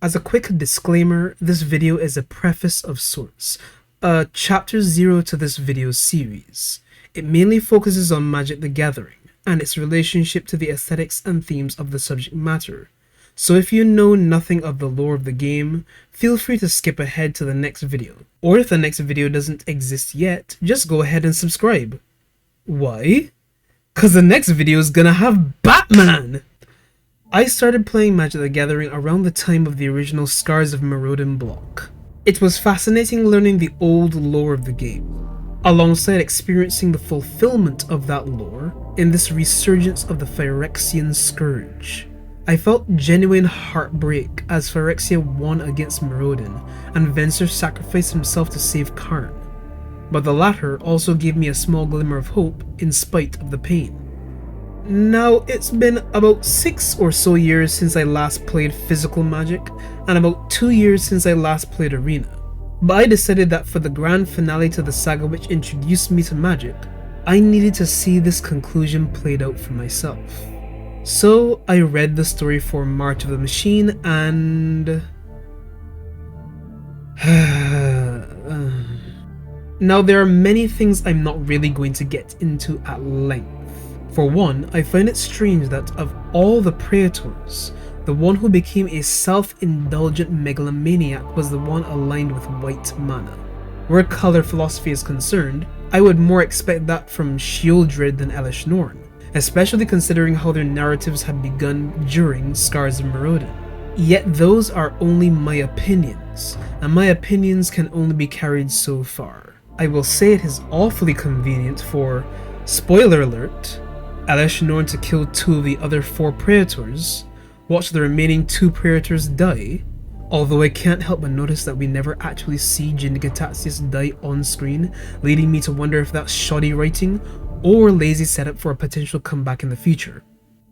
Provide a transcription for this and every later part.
As a quick disclaimer, this video is a preface of sorts, a chapter 0 to this video series. It mainly focuses on Magic the Gathering, and its relationship to the aesthetics and themes of the subject matter. So if you know nothing of the lore of the game, feel free to skip ahead to the next video. Or if the next video doesn't exist yet, just go ahead and subscribe. Why? Cause the next video is gonna have Batman! I started playing Magic the Gathering around the time of the original Scars of Maraudon block. It was fascinating learning the old lore of the game, alongside experiencing the fulfillment of that lore in this resurgence of the Phyrexian Scourge. I felt genuine heartbreak as Phyrexia won against Maraudon and Venser sacrificed himself to save Karn, but the latter also gave me a small glimmer of hope in spite of the pain. Now, it's been about 6 or so years since I last played physical Magic, and about 2 years since I last played Arena. But I decided that for the grand finale to the saga which introduced me to Magic, I needed to see this conclusion played out for myself. So I read the story for March of the Machine and... Now there are many things I'm not really going to get into at length. For one, I find it strange that of all the Praetors, the one who became a self-indulgent megalomaniac was the one aligned with white mana. Where color philosophy is concerned, I would more expect that from Shieldred than Elesh Norn, especially considering how their narratives had begun during Scars of Maraudon. Yet those are only my opinions, and my opinions can only be carried so far. I will say it is awfully convenient for, spoiler alert, Elesh Norn to kill 2 of the other 4 Praetors, watch the remaining 2 Praetors die, although I can't help but notice that we never actually see Jin-Gitaxias die on screen, leading me to wonder if that's shoddy writing or lazy setup for a potential comeback in the future.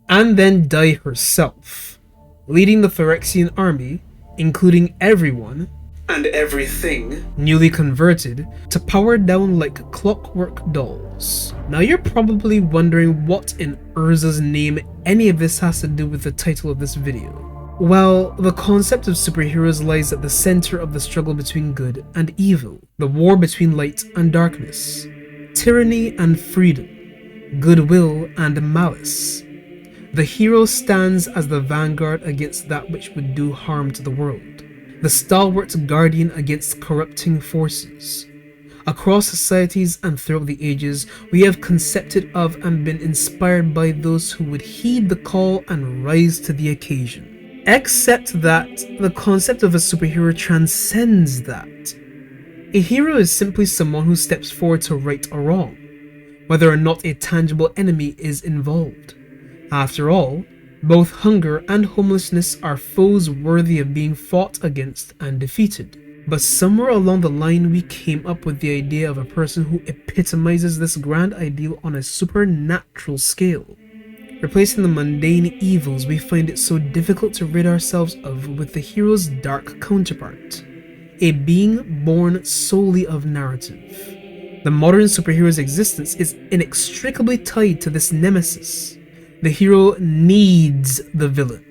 And then die herself, leading the Phyrexian army, including everyone and everything newly converted, to power down like clockwork dolls. Now you're probably wondering what in Urza's name any of this has to do with the title of this video. Well, the concept of superheroes lies at the center of the struggle between good and evil, the war between light and darkness, tyranny and freedom, goodwill and malice. The hero stands as the vanguard against that which would do harm to the world, the stalwart guardian against corrupting forces. Across societies and throughout the ages, we have concepted of and been inspired by those who would heed the call and rise to the occasion. Except that the concept of a superhero transcends that. A hero is simply someone who steps forward to right a wrong, whether or not a tangible enemy is involved. After all, both hunger and homelessness are foes worthy of being fought against and defeated. But somewhere along the line we came up with the idea of a person who epitomizes this grand ideal on a supernatural scale. Replacing the mundane evils we find it so difficult to rid ourselves of with the hero's dark counterpart, a being born solely of narrative. The modern superhero's existence is inextricably tied to this nemesis. The hero needs the villain.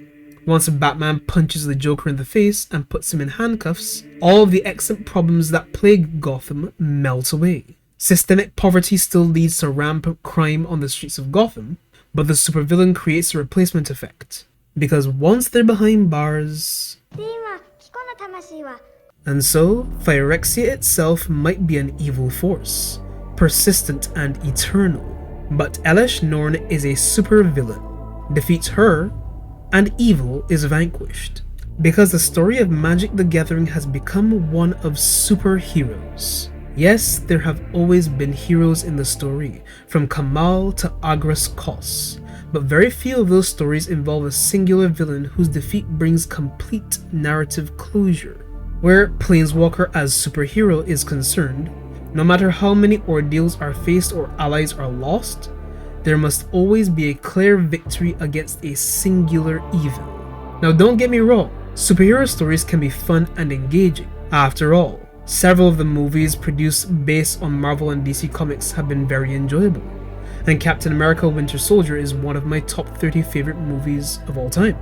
Once Batman punches the Joker in the face and puts him in handcuffs, all of the excellent problems that plague Gotham melt away. Systemic poverty still leads to rampant crime on the streets of Gotham, but the supervillain creates a replacement effect. Because once they're behind bars... And so, Phyrexia itself might be an evil force, persistent and eternal. But Elesh Norn is a supervillain, defeats her, and evil is vanquished. Because the story of Magic the Gathering has become one of superheroes. Yes, there have always been heroes in the story, from Kamal to Agras Kos, but very few of those stories involve a singular villain whose defeat brings complete narrative closure. Where Planeswalker as superhero is concerned, no matter how many ordeals are faced or allies are lost, there must always be a clear victory against a singular evil. Now don't get me wrong, superhero stories can be fun and engaging. After all, several of the movies produced based on Marvel and DC comics have been very enjoyable, and Captain America Winter Soldier is one of my top 30 favorite movies of all time.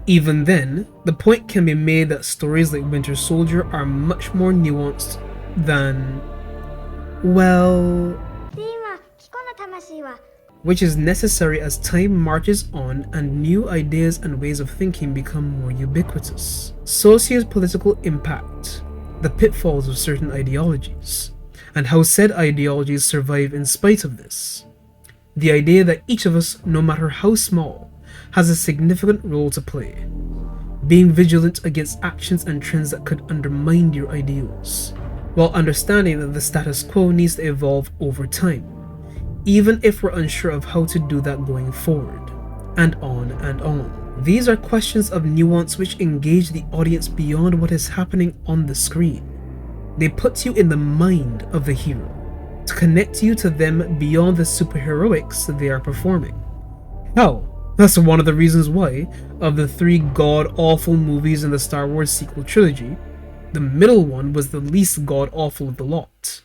Even then, the point can be made that stories like Winter Soldier are much more nuanced than, well, which is necessary as time marches on and new ideas and ways of thinking become more ubiquitous. Socio-political impact, the pitfalls of certain ideologies, and how said ideologies survive in spite of this. The idea that each of us, no matter how small, has a significant role to play, being vigilant against actions and trends that could undermine your ideals, while understanding that the status quo needs to evolve over time, even if we're unsure of how to do that going forward, and on and on. These are questions of nuance which engage the audience beyond what is happening on the screen. They put you in the mind of the hero, to connect you to them beyond the superheroics they are performing. Hell, that's one of the reasons why, of the 3 god-awful movies in the Star Wars sequel trilogy, the middle one was the least god-awful of the lot.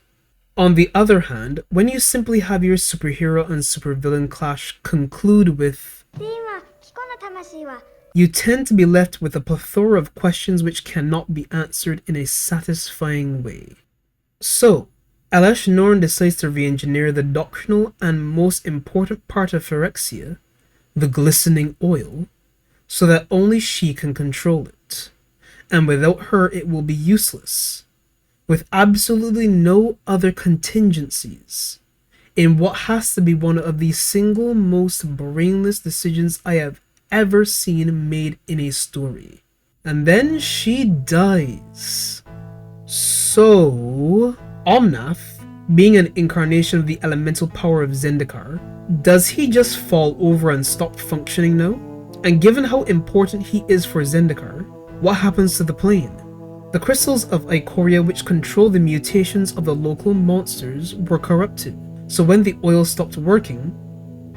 On the other hand, when you simply have your superhero and supervillain clash conclude with, you tend to be left with a plethora of questions which cannot be answered in a satisfying way. So, Elesh Norn decides to re-engineer the doctrinal and most important part of Phyrexia, the glistening oil, so that only she can control it, and without her it will be useless, with absolutely no other contingencies, in what has to be one of the single most brainless decisions I have ever seen made in a story. And then she dies. So, Omnath, being an incarnation of the elemental power of Zendikar, does he just fall over and stop functioning now? And given how important he is for Zendikar, what happens to the plane? The crystals of Ikoria which control the mutations of the local monsters were corrupted, so when the oil stopped working,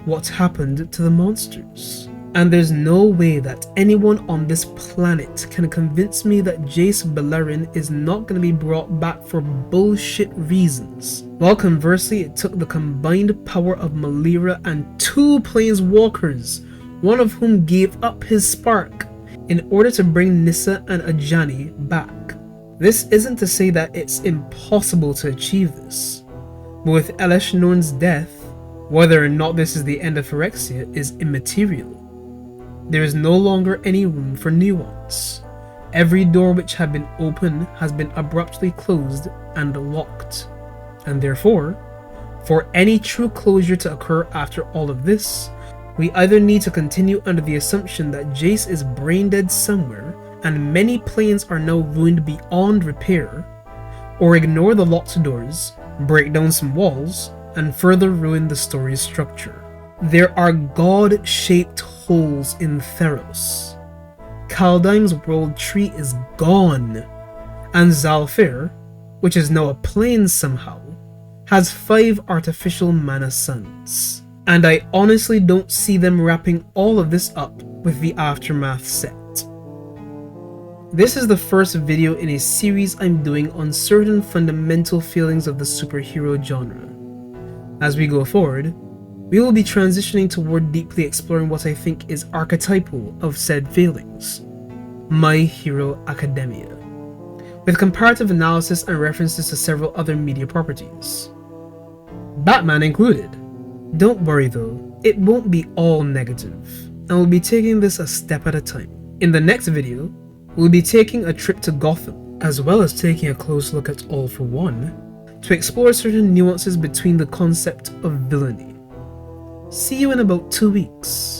what happened to the monsters? And there's no way that anyone on this planet can convince me that Jace Beleren is not going to be brought back for bullshit reasons. While conversely, it took the combined power of Malira and 2 planeswalkers, one of whom gave up his spark, in order to bring Nissa and Ajani back. This isn't to say that it's impossible to achieve this, but with Elesh Norn's death, whether or not this is the end of Phyrexia is immaterial. There is no longer any room for nuance. Every door which had been open has been abruptly closed and locked. And therefore, for any true closure to occur after all of this, we either need to continue under the assumption that Jace is brain dead somewhere and many planes are now ruined beyond repair, or ignore the locked doors, break down some walls, and further ruin the story's structure. There are god-shaped holes in Theros. Kaldheim's world tree is gone, and Zalfir, which is now a plane somehow, has 5 artificial mana suns. And I honestly don't see them wrapping all of this up with the Aftermath set. This is the first video in a series I'm doing on certain fundamental feelings of the superhero genre. As we go forward, we will be transitioning toward deeply exploring what I think is archetypal of said feelings, My Hero Academia, with comparative analysis and references to several other media properties, Batman included. Don't worry though, it won't be all negative, and we'll be taking this a step at a time. In the next video, we'll be taking a trip to Gotham, as well as taking a close look at All for One, to explore certain nuances between the concept of villainy. See you in about 2 weeks.